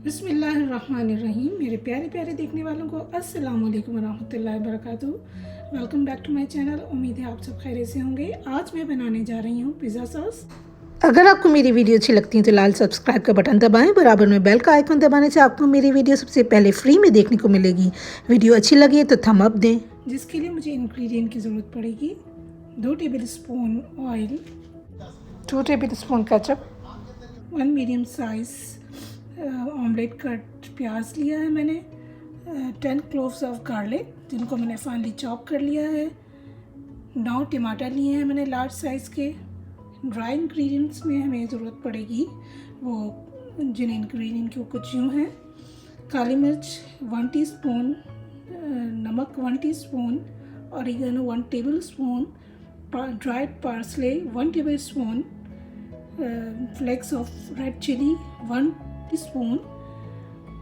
बिस्मिल्लाहिर्रहमानिर्रहीम। मेरे प्यारे प्यारे देखने वालों को अस्सलाम वालेकुम वरहमतुल्लाहि वबरकातुहू। Welcome back to my channel. उम्मीद है आप सब खैरियत से होंगे। आज मैं बनाने जा रही हूँ पिज़्ज़ा सॉस। अगर आपको मेरी वीडियो अच्छी लगती है तो लाल सब्सक्राइब का बटन दबाएं, बराबर में बेल का आइकन दबाने से आपको मेरी वीडियो सबसे पहले फ्री में देखने को मिलेगी। वीडियो अच्छी लगी तो थम अप दें। जिसके लिए मुझे इंग्रेडिएंट की ज़रूरत पड़ेगी 2 table spoon oil, 2 table spoon ketchup, 1 medium size omelette cut प्याज लिया है मैंने, 10 क्लोव्स ऑफ गार्लिक जिनको मैंने फाइनली चॉप कर लिया है, 9 टमाटर लिए हैं मैंने लार्ज साइज़ के। ड्राई इंग्रेडिएंट्स में हमें ज़रूरत पड़ेगी वो जिन इंग्रेडिएंट की कुछ यूँ हैं: काली मिर्च 1 टीस्पून, नमक 1 teaspoon, oregano 1 tablespoon, dried parsley 1 tablespoon, flakes of red chilli 1 teaspoon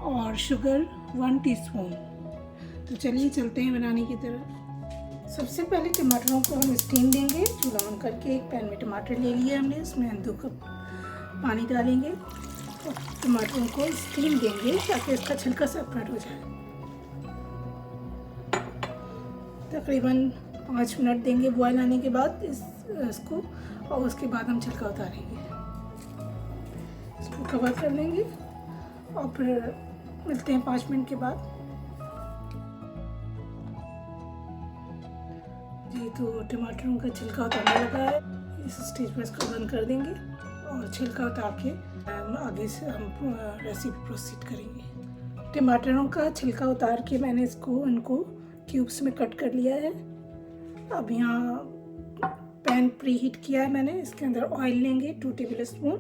और शुगर 1 टीस्पून। तो चलिए चलते हैं बनाने की तरफ। सबसे पहले टमाटरों को हम स्टीम देंगे। चूल्हा ऑन करके एक पैन में टमाटर ले लिया हमने, उसमें 2 कप पानी डालेंगे और टमाटरों को स्टीम देंगे ताकि इसका छिलका सेपरेट हो जाए। तकरीबन 5 मिनट देंगे बॉयल आने के बाद इसको, और उसके बाद हम छिलका उतारेंगे। इसको कवर कर लेंगे और फिर मिलते हैं 5 मिनट के बाद। जी तो टमाटरों का छिलका उतारने लगा है। इस स्टेज पर इसको बंद कर देंगे और छिलका उतार के आगे से हम रेसिपी प्रोसीड करेंगे। टमाटरों का छिलका उतार के मैंने इनको क्यूब्स में कट कर लिया है। अब यहाँ पैन प्री हीट किया है मैंने, इसके अंदर ऑयल लेंगे 2 टेबल स्पून,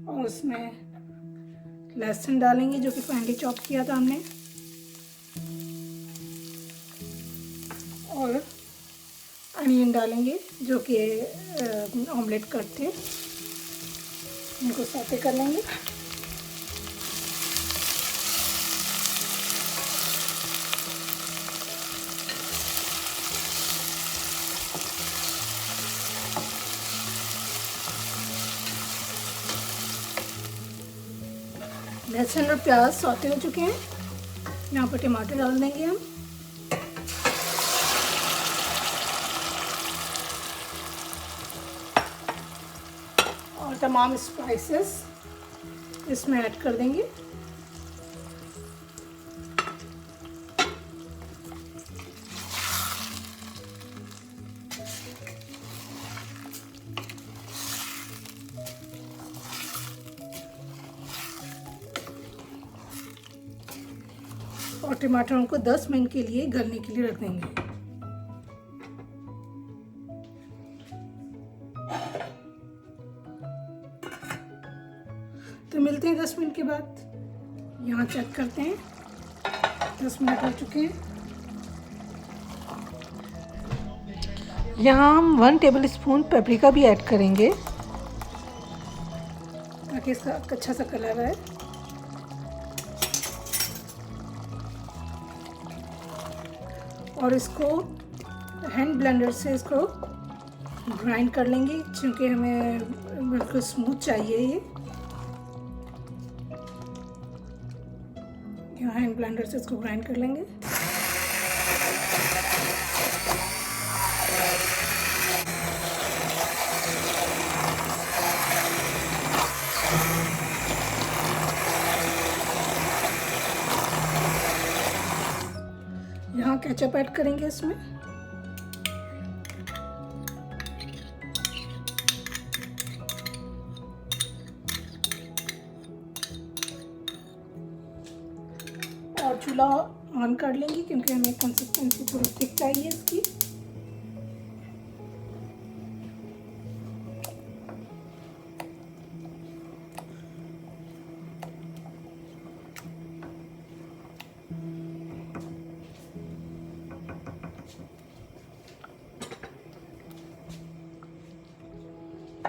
और उसमें लहसुन डालेंगे जो कि फाइनली चॉप किया था हमने, और अनियन डालेंगे जो कि ऑमलेट कट थे, इनको सौते कर लेंगे। लहसुन और प्याज सौते हो चुके हैं। यहाँ पर टमाटर डाल देंगे हम, और तमाम स्पाइसेस इसमें ऐड कर देंगे। और टमाटरों को 10 मिनट के लिए गलने के लिए रख देंगे। तो मिलते हैं 10 मिनट के बाद। यहाँ चेक करते हैं, 10 मिनट हो चुके हैं। यहाँ हम 1 टेबल स्पून पेपरिका भी ऐड करेंगे ताकि इसका अच्छा सा कलर आए। और इसको हैंड ब्लेंडर से इसको ग्राइंड कर लेंगे क्योंकि हमें बिल्कुल स्मूथ चाहिए ये। यहाँ हैंड ब्लेंडर से इसको ग्राइंड कर लेंगे। यहाँ केचप ऐड करेंगे इसमें, और चूल्हा ऑन कर लेंगे क्योंकि हमें कंसिस्टेंसी थोड़ी थिक चाहिए इसकी।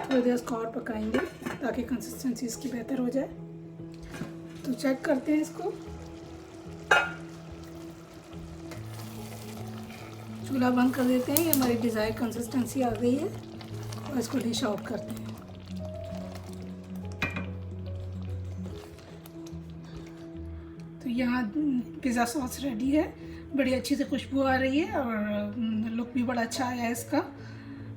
थोड़ी देर इसको और पकाएंगे ताकि कंसिस्टेंसी इसकी बेहतर हो जाए। तो चेक करते हैं इसको। चूल्हा बंद कर देते हैं। ये हमारी डिज़ायर कंसिस्टेंसी आ गई है और इसको डिश आउट करते हैं। तो यहाँ पिज़्ज़ा सॉस रेडी है, बड़ी अच्छी से खुशबू आ रही है और लुक भी बड़ा अच्छा आया है इसका।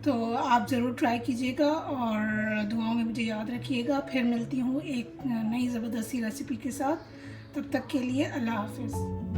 तो आप ज़रूर ट्राई कीजिएगा और दुआओं में मुझे याद रखिएगा। फिर मिलती हूँ एक नई ज़बरदस्ती रेसिपी के साथ। तब तक के लिए अल्लाह हाफ़िज़।